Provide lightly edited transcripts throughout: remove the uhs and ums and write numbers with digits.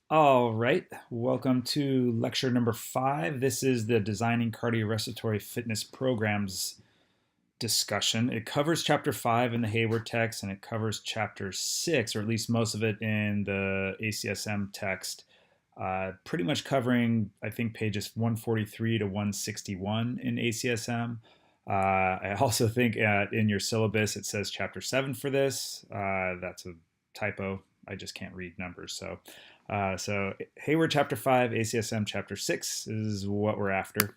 All right, welcome to lecture number 5. This is the Designing Cardiorespiratory Fitness Programs discussion. It covers chapter 5 in the Hayward text, and it covers chapter 6, or at least most of it in the ACSM text, pretty much covering, I think, pages 143 to 161 in ACSM. I also think in your syllabus it says chapter 7 for this. That's a typo. I just can't read numbers. So Hayward chapter 5, ACSM chapter 6 is what we're after.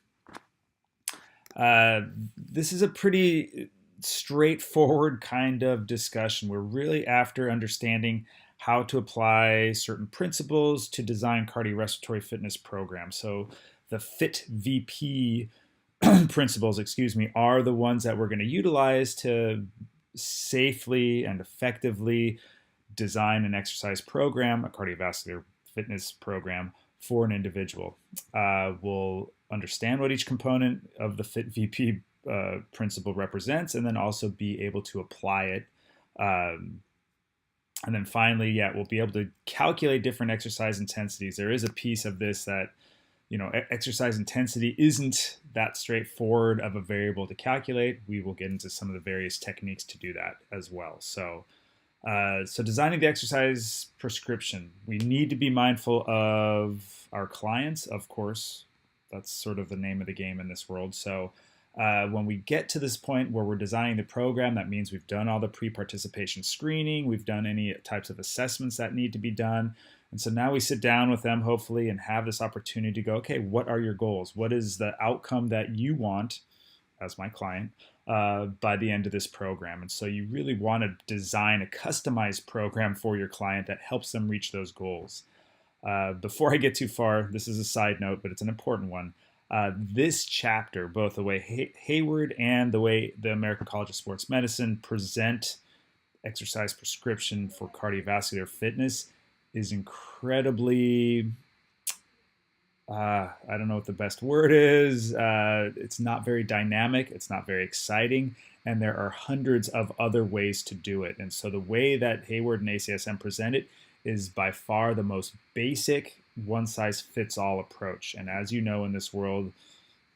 This is a pretty straightforward kind of discussion. We're really after understanding how to apply certain principles to design cardiorespiratory fitness programs. So the FITT-VP principles, are the ones that we're going to utilize to safely and effectively design an exercise program, a cardiovascular fitness program for an individual. We'll understand what each component of the FITT-VP principle represents, and then also be able to apply it. And then finally, we'll be able to calculate different exercise intensities. There is a piece of this that, exercise intensity isn't that straightforward of a variable to calculate. We will get into some of the various techniques to do that as well. So designing the exercise prescription, we need to be mindful of our clients, of course. That's sort of the name of the game in this world. So when we get to this point where we're designing the program, that means we've done all the pre-participation screening, we've done any types of assessments that need to be done. And so now we sit down with them, hopefully, and have this opportunity to go, okay, what are your goals? What is the outcome that you want as my client by the end of this program? And so you really want to design a customized program for your client that helps them reach those goals. Before I get too far, this is a side note, but it's an important one. This chapter, both the way Hayward and the way the American College of Sports Medicine present exercise prescription for cardiovascular fitness, is incredibly, I don't know what the best word is. It's not very dynamic. It's not very exciting. And there are hundreds of other ways to do it. And so the way that Hayward and ACSM present it is by far the most basic one-size-fits-all approach. And as you know, in this world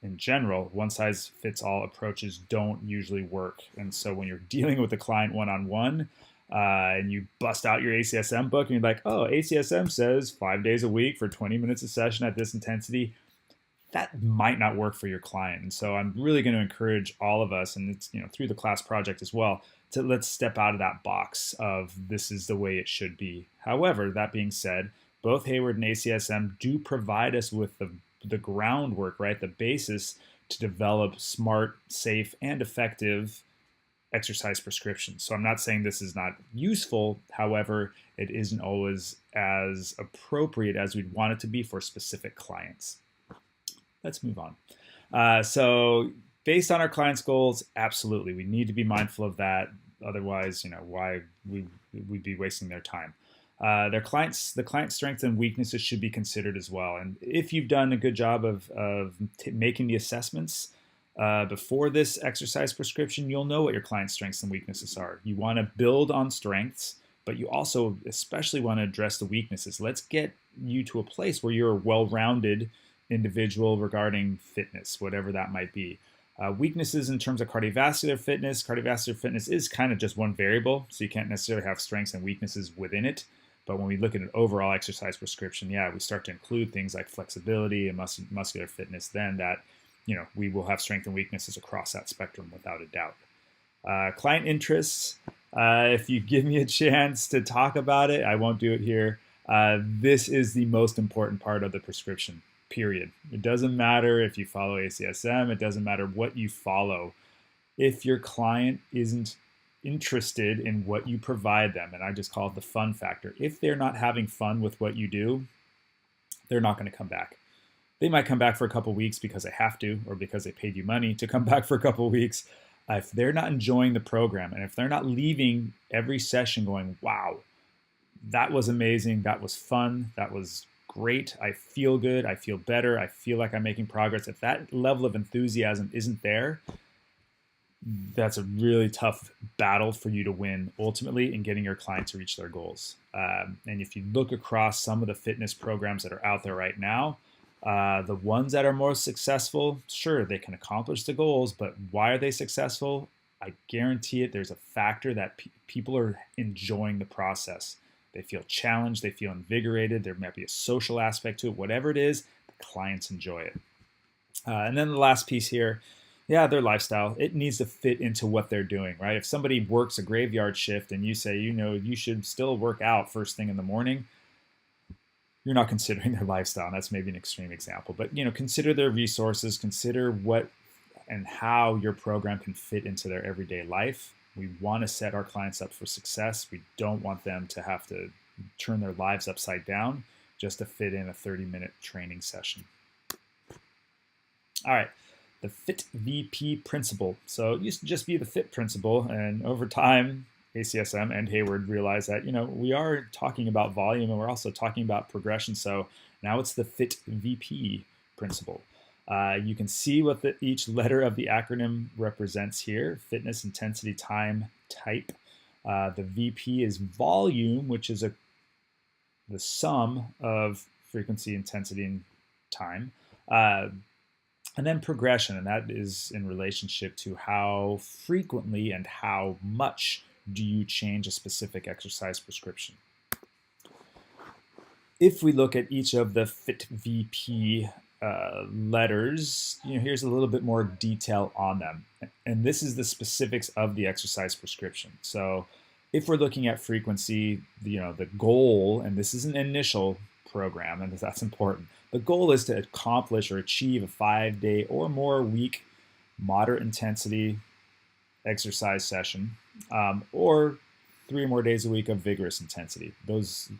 in general, one-size-fits-all approaches don't usually work. And so when you're dealing with a client one-on-one, and you bust out your ACSM book and you're like, oh, ACSM says 5 days a week for 20 minutes a session at this intensity, that might not work for your client. And so I'm really going to encourage all of us, and it's through the class project as well, to let's step out of that box of this is the way it should be. However, that being said, both Hayward and ACSM do provide us with the groundwork, right, the basis to develop smart, safe, and effective exercise prescriptions. So I'm not saying this is not useful. However, it isn't always as appropriate as we'd want it to be for specific clients. Let's move on. So based on our clients' goals, absolutely, we need to be mindful of that. Otherwise, why we'd be wasting their time. The client's strengths and weaknesses should be considered as well. And if you've done a good job of making the assessments before this exercise prescription, you'll know what your client's strengths and weaknesses are. You want to build on strengths, but you also especially want to address the weaknesses. Let's get you to a place where you're a well-rounded individual regarding fitness, whatever that might be. Weaknesses in terms of cardiovascular fitness is kind of just one variable, so you can't necessarily have strengths and weaknesses within it. But when we look at an overall exercise prescription, we start to include things like flexibility and muscular fitness, then that we will have strengths and weaknesses across that spectrum without a doubt. Client interests, if you give me a chance to talk about it, I won't do it here. This is the most important part of the prescription, period. It doesn't matter if you follow ACSM, it doesn't matter what you follow. If your client isn't interested in what you provide them, and I just call it the fun factor, if they're not having fun with what you do, they're not going to come back. They might come back for a couple weeks because they have to, or because they paid you money to come back for a couple weeks. If they're not enjoying the program, and if they're not leaving every session going, wow, that was amazing, that was fun, that was great, I feel good, I feel better, I feel like I'm making progress. If that level of enthusiasm isn't there, that's a really tough battle for you to win ultimately in getting your client to reach their goals. And if you look across some of the fitness programs that are out there right now, the ones that are most successful, sure, they can accomplish the goals, but why are they successful? I guarantee it, there's a factor that people are enjoying the process. They feel challenged, they feel invigorated, there might be a social aspect to it, whatever it is, the clients enjoy it. And then the last piece here, yeah, their lifestyle, it needs to fit into what they're doing, right? If somebody works a graveyard shift and you say, you should still work out first thing in the morning, you're not considering their lifestyle. And that's maybe an extreme example, but consider their resources, consider what and how your program can fit into their everyday life. We want to set our clients up for success. We don't want them to have to turn their lives upside down just to fit in a 30-minute training session. All right, the FITT-VP Principle. So it used to just be the FIT principle, and over time, ACSM and Hayward realized that we are talking about volume and we're also talking about progression. So now it's the FITT-VP Principle. You can see what each letter of the acronym represents here: fitness, intensity, time, type. The VP is volume, which is the sum of frequency, intensity, and time. And then progression, and that is in relationship to how frequently and how much do you change a specific exercise prescription. If we look at each of the FITT-VP letters, here's a little bit more detail on them. And this is the specifics of the exercise prescription. So if we're looking at frequency, the goal, and this is an initial program, and that's important. The goal is to accomplish or achieve a 5-day or more week moderate intensity exercise session, or 3 or more days a week of vigorous intensity.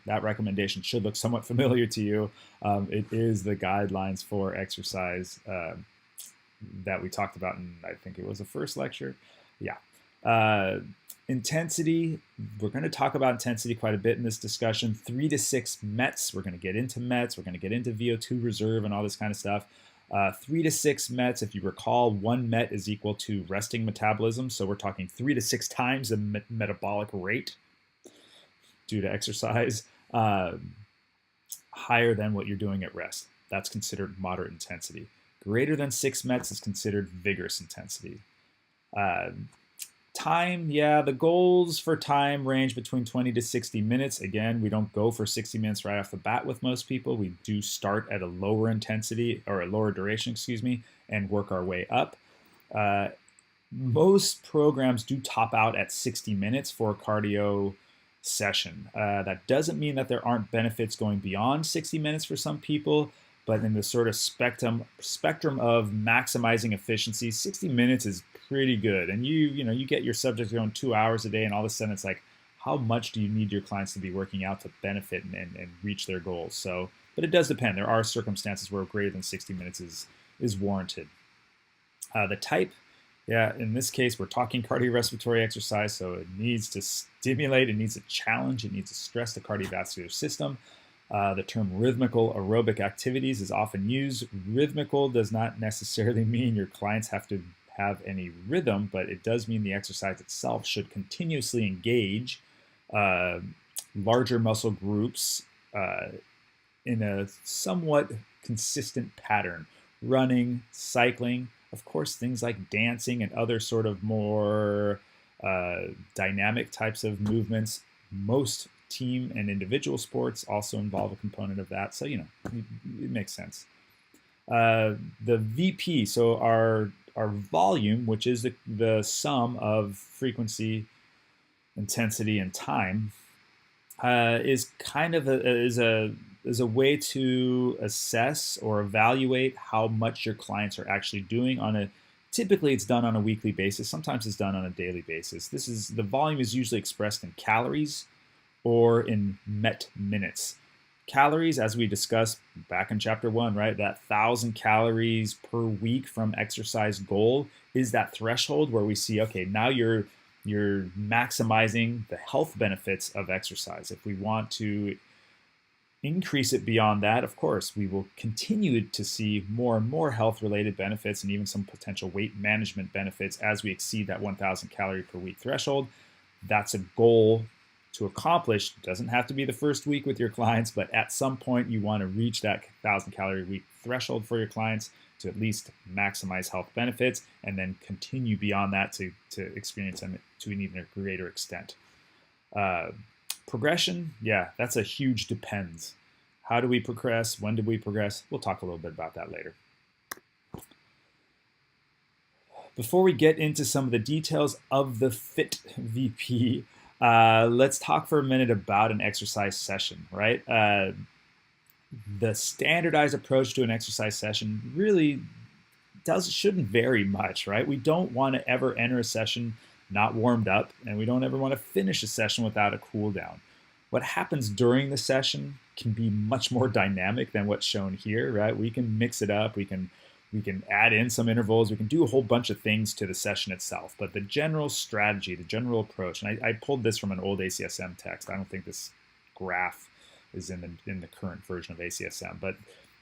That recommendation should look somewhat familiar to you. It is the guidelines for exercise that we talked about in, I think it was the first lecture. Yeah. Intensity, we're going to talk about intensity quite a bit in this discussion. 3 to 6 METs, we're going to get into METs, we're going to get into VO2 reserve and all this kind of stuff. 3 to 6 METs, if you recall, 1 MET is equal to resting metabolism. So we're talking 3 to 6 times the metabolic rate due to exercise, higher than what you're doing at rest. That's considered moderate intensity. Greater than 6 METs is considered vigorous intensity. Time, yeah, the goals for time range between 20 to 60 minutes. Again, we don't go for 60 minutes right off the bat with most people. We do start at a lower intensity, or a lower duration, excuse me, and work our way up. Most programs do top out at 60 minutes for a cardio session. That doesn't mean that there aren't benefits going beyond 60 minutes for some people, but in the sort of spectrum of maximizing efficiency, 60 minutes is pretty good. And you get your subjects going 2 hours a day, and all of a sudden it's like, how much do you need your clients to be working out to benefit and reach their goals? So, but it does depend. There are circumstances where greater than 60 minutes is warranted. The type, yeah, in this case, we're talking cardiorespiratory exercise, so it needs to stimulate, it needs to challenge, it needs to stress the cardiovascular system. The term rhythmical aerobic activities is often used. Rhythmical does not necessarily mean your clients have to have any rhythm, but it does mean the exercise itself should continuously engage larger muscle groups in a somewhat consistent pattern. Running, cycling, of course, things like dancing and other sort of more dynamic types of movements. Most team and individual sports also involve a component of that. So, it makes sense. The VP, so our volume, which is the sum of frequency, intensity, and time, is kind of a way to assess or evaluate how much your clients are actually doing typically it's done on a weekly basis. Sometimes it's done on a daily basis. The volume is usually expressed in calories or in MET minutes. Calories, as we discussed back in chapter 1, right? That 1,000 calories per week from exercise goal is that threshold where we see, okay, now you're maximizing the health benefits of exercise. If we want to increase it beyond that, of course, we will continue to see more and more health-related benefits and even some potential weight management benefits as we exceed that 1,000 calorie per week threshold. That's a goal to accomplish. It doesn't have to be the first week with your clients, but at some point you want to reach that 1,000 calorie a week threshold for your clients to at least maximize health benefits, and then continue beyond that to experience them to an even greater extent. Progression, yeah, that's a huge depends. How do we progress? When do we progress? We'll talk a little bit about that later. Before we get into some of the details of the FITT-VP, let's talk for a minute about an exercise session, right? The standardized approach to an exercise session really shouldn't vary much, right? We don't want to ever enter a session not warmed up, and we don't ever want to finish a session without a cool down. What happens during the session can be much more dynamic than what's shown here, right? We can mix it up, we can add in some intervals, we can do a whole bunch of things to the session itself. But the general strategy, the general approach, and I pulled this from an old ACSM text. I don't think this graph is in the current version of ACSM, but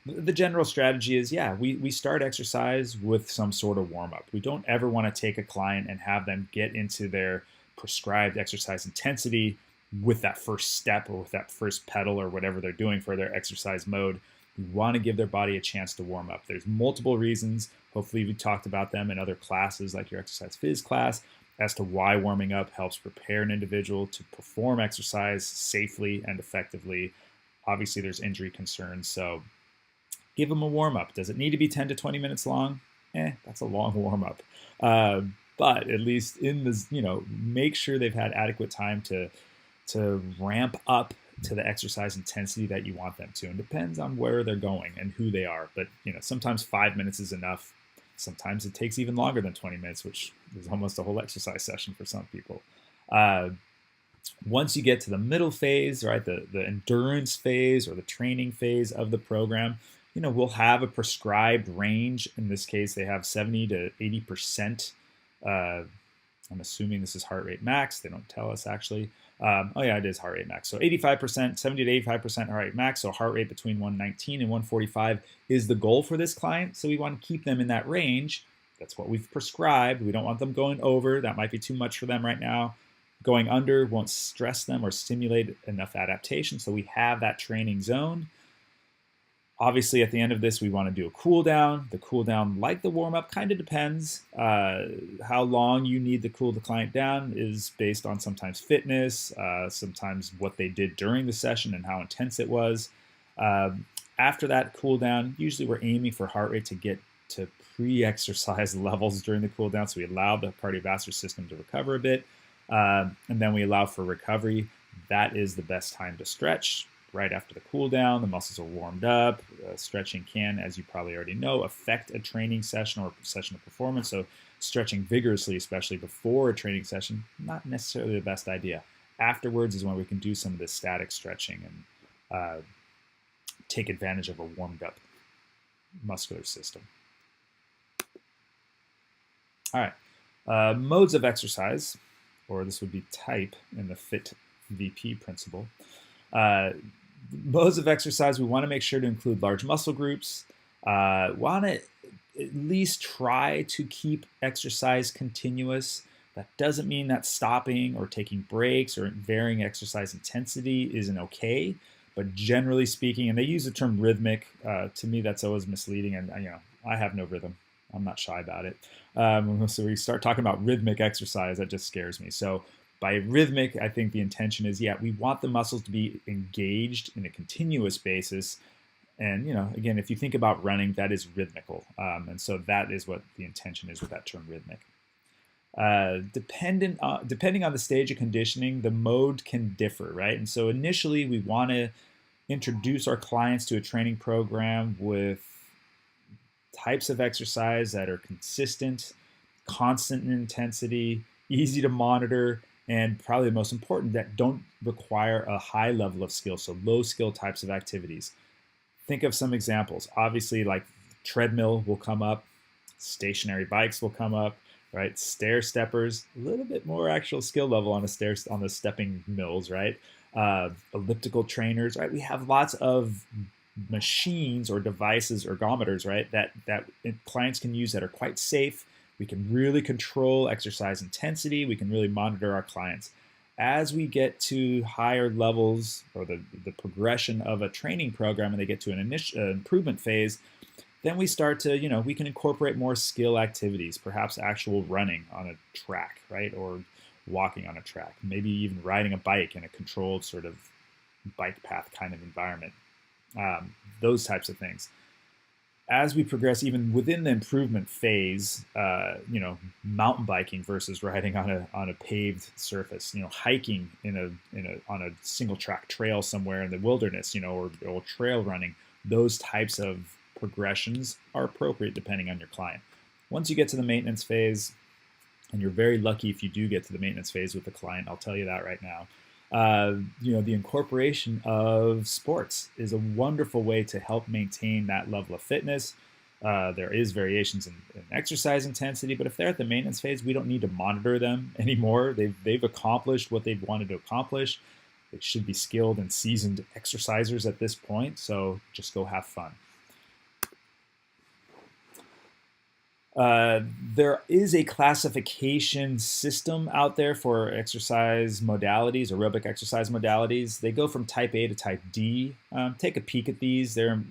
the general strategy is, yeah, we start exercise with some sort of warm-up. We don't ever want to take a client and have them get into their prescribed exercise intensity with that first step or with that first pedal or whatever they're doing for their exercise mode. We want to give their body a chance to warm up. There's multiple reasons. Hopefully we talked about them in other classes like your exercise phys class as to why warming up helps prepare an individual to perform exercise safely and effectively. Obviously there's injury concerns, so give them a warm-up. Does it need to be 10 to 20 minutes long? That's a long warm-up. But at least in this, make sure they've had adequate time to ramp up to the exercise intensity that you want them to. And depends on where they're going and who they are. But sometimes 5 minutes is enough. Sometimes it takes even longer than 20 minutes, which is almost a whole exercise session for some people. Once you get to the middle phase, right, the endurance phase or the training phase of the program, we'll have a prescribed range. In this case, they have 70 to 80%. I'm assuming this is heart rate max. They don't tell us actually. Oh yeah, it is heart rate max. So 85%, 70 to 85% heart rate max. So heart rate between 119 and 145 is the goal for this client. So we want to keep them in that range. That's what we've prescribed. We don't want them going over. That might be too much for them right now. Going under won't stress them or stimulate enough adaptation. So we have that training zone. Obviously, at the end of this, we want to do a cool down. The cool down, like the warm up, kind of depends. How long you need to cool the client down is based on sometimes fitness, sometimes what they did during the session and how intense it was. After that cool down, usually we're aiming for heart rate to get to pre-exercise levels during the cool down, so we allow the cardiovascular system to recover a bit, and then we allow for recovery. That is the best time to stretch. Right after the cool down, the muscles are warmed up. Stretching can, as you probably already know, affect a training session or a session of performance. So stretching vigorously, especially before a training session, not necessarily the best idea. Afterwards is when we can do some of this static stretching and take advantage of a warmed up muscular system. All right, modes of exercise, or this would be type in the FITT-VP principle. Modes of exercise, we want to make sure to include large muscle groups. Want to at least try to keep exercise continuous. That doesn't mean that stopping or taking breaks or varying exercise intensity isn't okay. But generally speaking, and they use the term rhythmic, to me that's always misleading. And I have no rhythm. I'm not shy about it. So we start talking about rhythmic exercise, that just scares me. So by rhythmic, I think the intention is, yeah, we want the muscles to be engaged in a continuous basis. And, again, if you think about running, that is rhythmical. And so that is what the intention is with that term rhythmic. Depending on the stage of conditioning, the mode can differ, right? And so initially we want to introduce our clients to a training program with types of exercise that are consistent, constant in intensity, easy to monitor, and probably the most important, that don't require a high level of skill, so low skill types of activities. Think of some examples. Obviously, like treadmill will come up, stationary bikes will come up, right? Stair steppers, a little bit more actual skill level on the stairs, on the stepping mills, right? elliptical trainers, right? We have lots of machines or devices, ergometers, right, that clients can use that are quite safe. We can really control exercise intensity. We can really monitor our clients. As we get to higher levels or the progression of a training program and they get to an initial improvement phase, then we start to, we can incorporate more skill activities, perhaps actual running on a track, right? Or walking on a track, maybe even riding a bike in a controlled sort of bike path kind of environment. Those types of things. As we progress, even within the improvement phase, mountain biking versus riding on a paved surface, hiking on a single track trail somewhere in the wilderness, or trail running, those types of progressions are appropriate depending on your client. Once you get to the maintenance phase, and you're very lucky if you do get to the maintenance phase with the client, I'll tell you that right now. The incorporation of sports is a wonderful way to help maintain that level of fitness. There is variations in exercise intensity, but if they're at the maintenance phase, we don't need to monitor them anymore. They've accomplished what they've wanted to accomplish. They should be skilled and seasoned exercisers at this point, so just go have fun. There is a classification system out there for exercise modalities, aerobic exercise modalities. They go from type A to type D. Take a peek at these. They're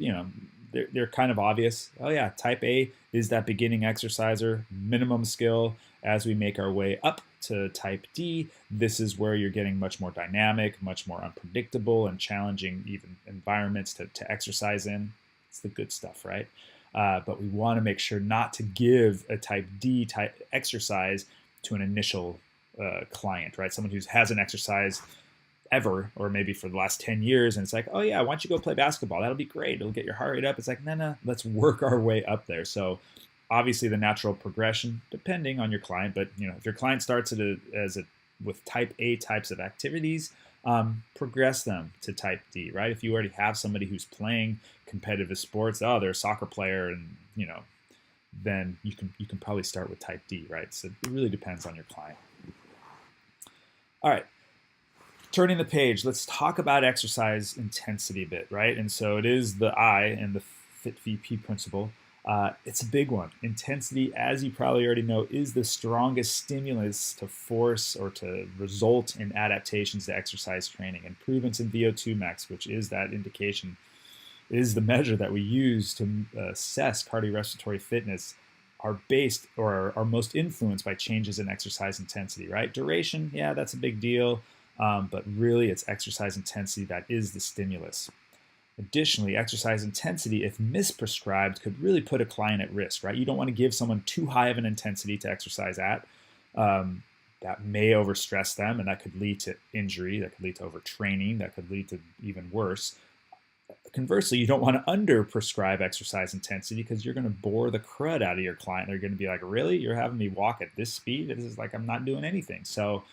kind of obvious. Oh yeah, type A is that beginning exerciser, minimum skill. As we make our way up to type D, this is where you're getting much more dynamic, much more unpredictable and challenging even environments to exercise in. It's the good stuff, right? But we want to make sure not to give a type D type exercise to an initial client, right? Someone who hasn't exercised ever, or maybe for the last 10 years, and it's like, oh yeah, why don't you go play basketball? That'll be great. It'll get your heart rate up. It's like, no, let's work our way up there. So obviously the natural progression, depending on your client, but if your client starts with type A types of activities, progress them to type D, right? If you already have somebody who's playing competitive sports, they're a soccer player, and then you can probably start with type D, right? So it really depends on your client. All right, turning the page, let's talk about exercise intensity a bit, right? And so it is the I in the FITT-VP principle. It's a big one. Intensity, as you probably already know, is the strongest stimulus to force or to result in adaptations to exercise training. Improvements in VO2 max, which is that indication, is the measure that we use to assess cardiorespiratory fitness, are based or are most influenced by changes in exercise intensity, right? Duration, yeah, that's a big deal, but really it's exercise intensity that is the stimulus. Additionally, exercise intensity, if misprescribed, could really put a client at risk, right? You don't want to give someone too high of an intensity to exercise at. That may overstress them, and that could lead to injury, that could lead to overtraining, that could lead to even worse. Conversely, you don't want to under-prescribe exercise intensity because you're going to bore the crud out of your client. They're going to be like, really? You're having me walk at this speed? This is like I'm not doing anything. So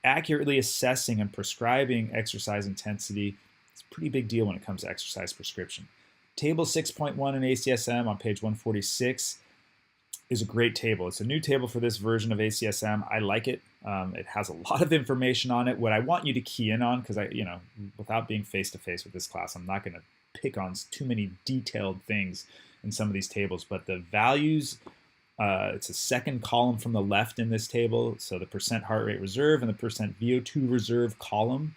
accurately assessing and prescribing exercise intensity, it's a pretty big deal when it comes to exercise prescription. Table 6.1 in ACSM on page 146 is a great table. It's a new table for this version of ACSM. I like it. It has a lot of information on it. What I want you to key in on, because without being face-to-face with this class, I'm not going to pick on too many detailed things in some of these tables, but the values, it's a second column from the left in this table. So the percent heart rate reserve and the percent VO2 reserve column.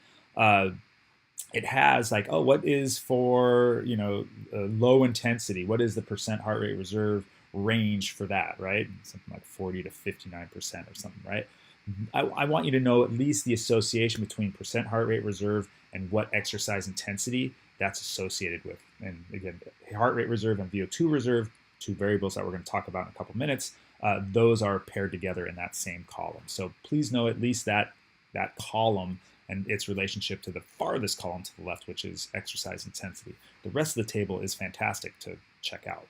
It has like, what is for, low intensity? What is the percent heart rate reserve range for that, right? Something like 40 to 59% or something, right? I want you to know at least the association between percent heart rate reserve and what exercise intensity that's associated with. And again, heart rate reserve and VO2 reserve, two variables that we're going to talk about in a couple minutes, those are paired together in that same column. So please know at least that column and its relationship to the farthest column to the left, which is exercise intensity. The rest of the table is fantastic to check out.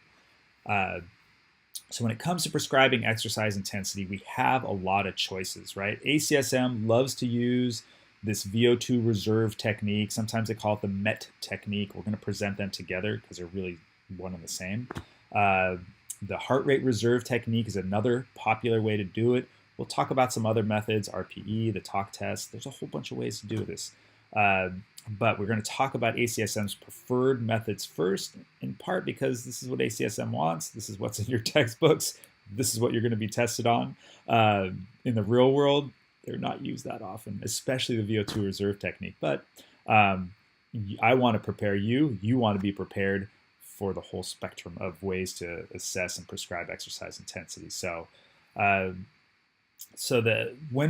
So when it comes to prescribing exercise intensity, we have a lot of choices, right? ACSM loves to use this VO2 reserve technique. Sometimes they call it the MET technique. We're going to present them together because they're really one and the same. The heart rate reserve technique is another popular way to do it. We'll talk about some other methods, RPE, the talk test. There's a whole bunch of ways to do this. But we're going to talk about ACSM's preferred methods first, in part because this is what ACSM wants. This is what's in your textbooks. This is what you're going to be tested on. In the real world, they're not used that often, especially the VO2 reserve technique. But I want to prepare you. You want to be prepared for the whole spectrum of ways to assess and prescribe exercise intensity. So when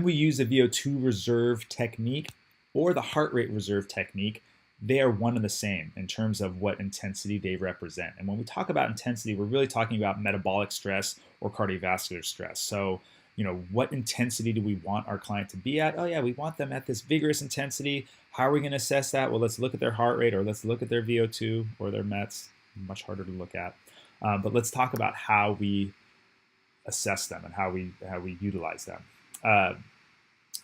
we use the VO2 reserve technique or the heart rate reserve technique, they are one and the same in terms of what intensity they represent. And when we talk about intensity, we're really talking about metabolic stress or cardiovascular stress. So, what intensity do we want our client to be at? Oh yeah, we want them at this vigorous intensity. How are we going to assess that? Well, let's look at their heart rate, or let's look at their VO2 or their METs. Much harder to look at. But let's talk about how we assess them and how we utilize them.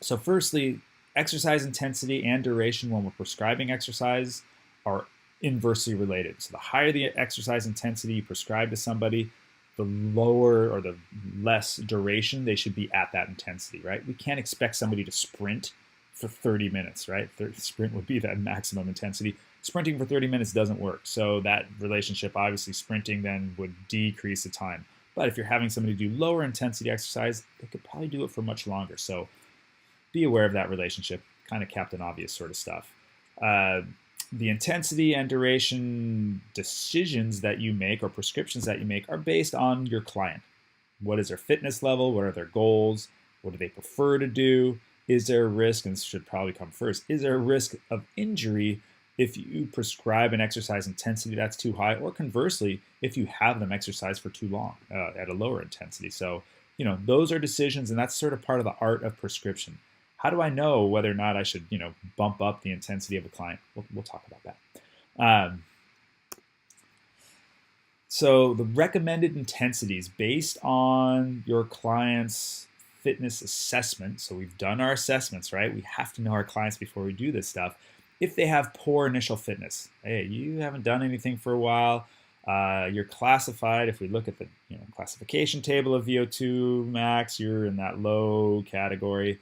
So firstly, exercise intensity and duration when we're prescribing exercise are inversely related. So the higher the exercise intensity you prescribe to somebody, the lower or the less duration they should be at that intensity, right? We can't expect somebody to sprint for 30 minutes, right? Sprint would be that maximum intensity. Sprinting for 30 minutes doesn't work. So that relationship, obviously sprinting then would decrease the time. But if you're having somebody do lower intensity exercise, they could probably do it for much longer. So be aware of that relationship, kind of Captain Obvious sort of stuff. The intensity and duration decisions that you make or prescriptions that you make are based on your client. What is their fitness level? What are their goals? What do they prefer to do? Is there a risk, and this should probably come first, is there a risk of injury if you prescribe an exercise intensity that's too high, or conversely, if you have them exercise for too long at a lower intensity? So, those are decisions, and that's sort of part of the art of prescription. How do I know whether or not I should, bump up the intensity of a client? We'll talk about that. So the recommended intensities based on your client's fitness assessment. So we've done our assessments, right? We have to know our clients before we do this stuff. If they have poor initial fitness, hey, you haven't done anything for a while, you're classified, if we look at the classification table of VO2 max, you're in that low category.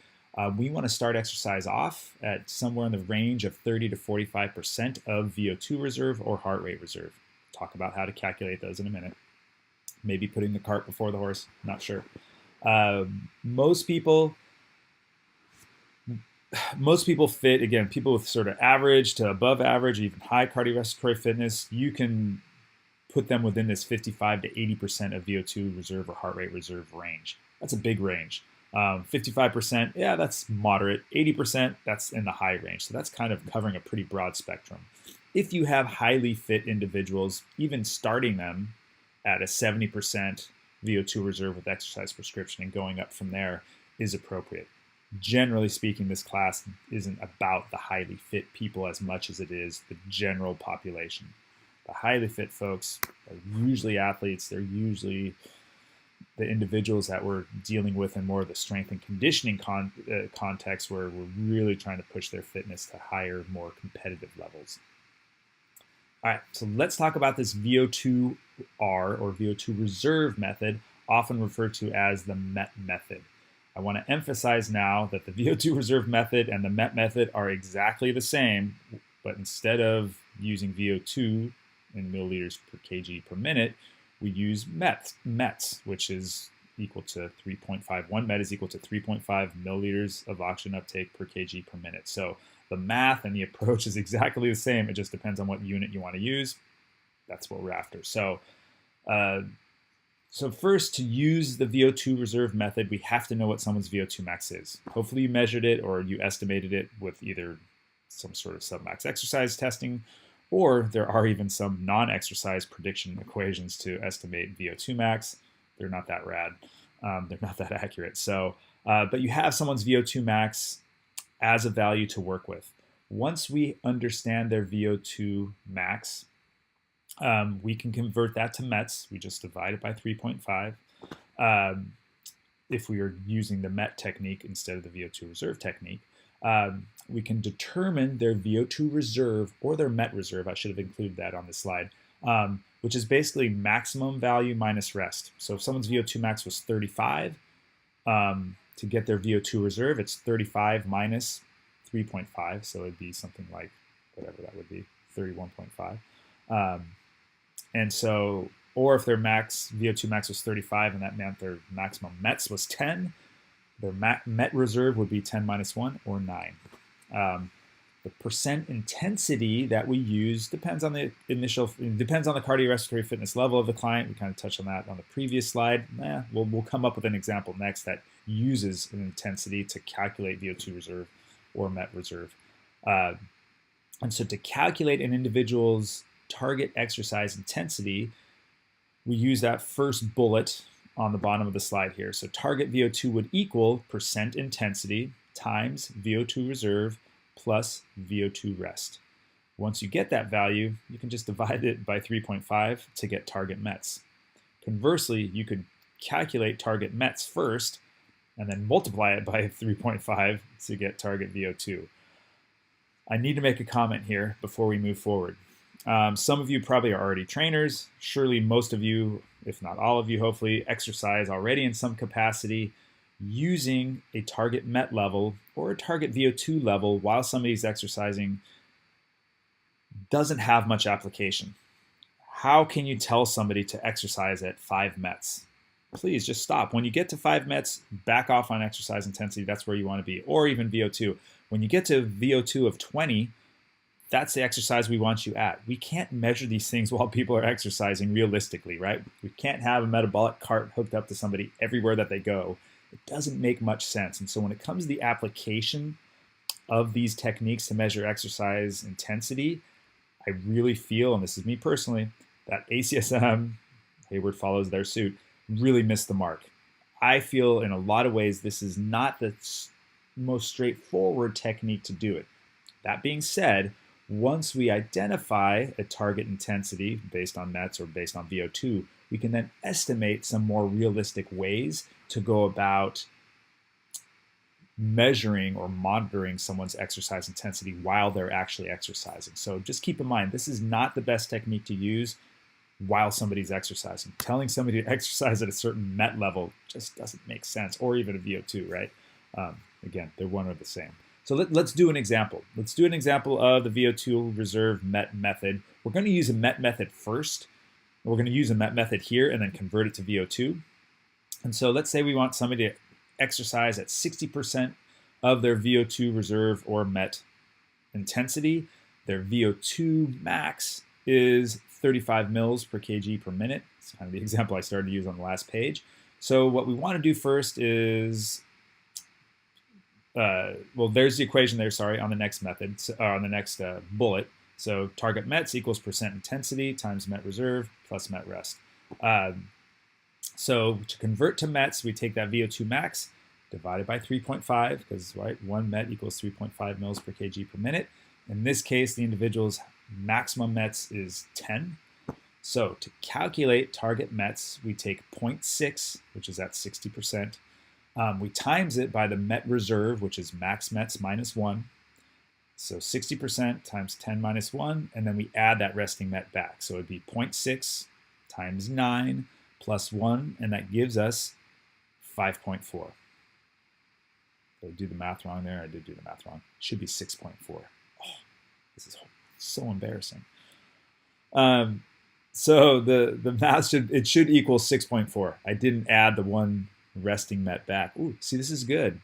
We want to start exercise off at somewhere in the range of 30 to 45% of VO2 reserve or heart rate reserve. Talk about how to calculate those in a minute. Maybe putting the cart before the horse, not sure. Most people fit, again, people with sort of average to above average, even high cardiorespiratory fitness, you can put them within this 55 to 80% of VO2 reserve or heart rate reserve range. That's a big range. 55%, yeah, that's moderate. 80%, that's in the high range. So that's kind of covering a pretty broad spectrum. If you have highly fit individuals, even starting them at a 70% VO2 reserve with exercise prescription and going up from there is appropriate. Generally speaking, this class isn't about the highly fit people as much as it is the general population. The highly fit folks are usually athletes. They're usually the individuals that we're dealing with in more of the strength and conditioning context, where we're really trying to push their fitness to higher, more competitive levels. All right, so let's talk about this VO2R or VO2 reserve method, often referred to as the MET method. I want to emphasize now that the VO2 reserve method and the MET method are exactly the same, but instead of using VO2 in milliliters per kg per minute, we use METs, which is equal to 3.5. One MET is equal to 3.5 milliliters of oxygen uptake per kg per minute. So the math and the approach is exactly the same. It just depends on what unit you want to use. That's what we're after. So first, to use the VO2 reserve method, we have to know what someone's VO2 max is. Hopefully you measured it or you estimated it with either some sort of submax exercise testing, or there are even some non-exercise prediction equations to estimate VO2 max. They're not that rad. They're not that accurate. So, but you have someone's VO2 max as a value to work with. Once we understand their VO2 max, we can convert that to METs. We just divide it by 3.5. If we are using the MET technique instead of the VO2 reserve technique, we can determine their VO2 reserve or their MET reserve. I should have included that on the slide, which is basically maximum value minus rest. So if someone's VO2 max was 35, to get their VO2 reserve, it's 35 minus 3.5, so it'd be something like whatever that would be, 31.5. And so, or if their max VO2 max was 35 and that meant their maximum METs was 10, their MET reserve would be 10 minus 1 or 9. The percent intensity that we use depends on the cardiorespiratory fitness level of the client. We kind of touched on that on the previous slide. We'll come up with an example next that uses an intensity to calculate VO2 reserve or MET reserve. And so to calculate an individual's target exercise intensity, we use that first bullet on the bottom of the slide here. So target VO2 would equal percent intensity times VO2 reserve plus VO2 rest. Once you get that value, you can just divide it by 3.5 to get target METs. Conversely, you could calculate target METs first and then multiply it by 3.5 to get target VO2. I need to make a comment here before we move forward. Some of you probably are already trainers. Surely most of you, if not all of you, hopefully exercise already in some capacity using a target MET level or a target VO2 level while somebody's exercising doesn't have much application. How can you tell somebody to exercise at 5 METs? Please just stop. When you get to 5 METs, back off on exercise intensity. That's where you want to be, or even VO2. When you get to VO2 of 20, that's the exercise we want you at. We can't measure these things while people are exercising realistically, right? We can't have a metabolic cart hooked up to somebody everywhere that they go. It doesn't make much sense. And so when it comes to the application of these techniques to measure exercise intensity, I really feel, and this is me personally, that ACSM, Hayward follows their suit, really missed the mark. I feel in a lot of ways this is not the most straightforward technique to do it. That being said, once we identify a target intensity based on METs or based on VO2, we can then estimate some more realistic ways to go about measuring or monitoring someone's exercise intensity while they're actually exercising. So just keep in mind, this is not the best technique to use while somebody's exercising. Telling somebody to exercise at a certain MET level just doesn't make sense, or even a VO2, right? Again, they're one or the same. So let's do an example. Let's do an example of the VO2 reserve MET method. We're going to use a MET method first. We're going to use a MET method here and then convert it to VO2. And so let's say we want somebody to exercise at 60% of their VO2 reserve or MET intensity. Their VO2 max is 35 mils per kg per minute. It's kind of the example I started to use on the last page. So what we want to do first is, well, there's the equation there, sorry, on the next method, on the next bullet. So target METs equals percent intensity times MET reserve plus MET rest. So to convert to METs, we take that VO2 max divided by 3.5, because right, 1 MET equals 3.5 mils per kg per minute. In this case, the individual's maximum METs is 10. So to calculate target METs, we take 0.6, which is at 60%. We times it by the MET reserve, which is max METs minus 1. So 60% times 10 minus 1, and then we add that resting MET back. So it would be 0.6 times 9 plus 1, and that gives us 5.4. Did I do the math wrong there? I did do the math wrong. It should be 6.4. Oh, this is so embarrassing. So the math should equal 6.4. I didn't add the one resting MET back. Ooh, see, this is good.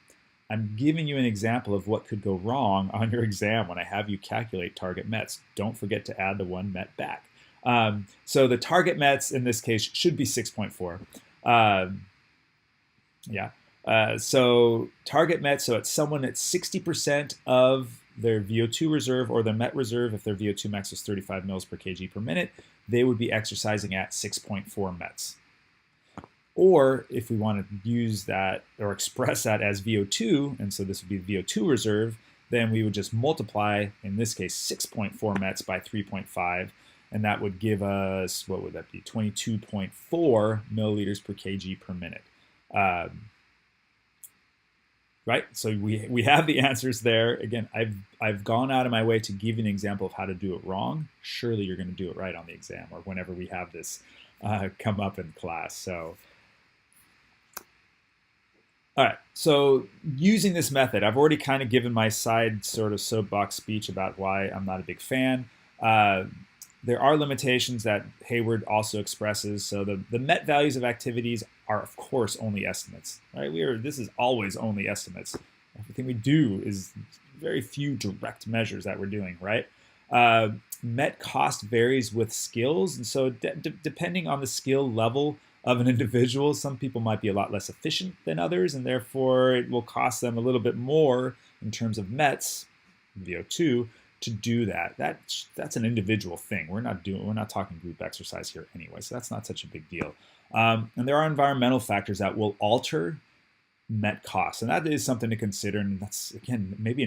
I'm giving you an example of what could go wrong on your exam when I have you calculate target METs. Don't forget to add the one MET back. So the target METs in this case should be 6.4. So target METs, so it's someone at 60% of their VO2 reserve or their MET reserve. If their VO2 max is 35 mils per kg per minute, they would be exercising at 6.4 METs. Or if we want to use that or express that as VO2, and so this would be VO2 reserve, then we would just multiply, in this case, 6.4 METs by 3.5, and that would give us, what would that be, 22.4 milliliters per kg per minute. Right, so we have the answers there. Again, I've gone out of my way to give you an example of how to do it wrong. Surely you're going to do it right on the exam or whenever we have this come up in class. So All right, so using this method, I've already kind of given my side sort of soapbox speech about why I'm not a big fan. Uh, there are limitations that Hayward also expresses. So the met values of activities are, of course, only estimates. Right? This is always only estimates. Everything we do is very few direct measures that we're doing. Right? Met cost varies with skills, and so depending on the skill level of an individual, some people might be a lot less efficient than others, and therefore it will cost them a little bit more in terms of METs, VO2, to do that. That's an individual thing. We're not talking group exercise here anyway, so that's not such a big deal. And there are environmental factors that will alter MET costs, and that is something to consider. And that's again maybe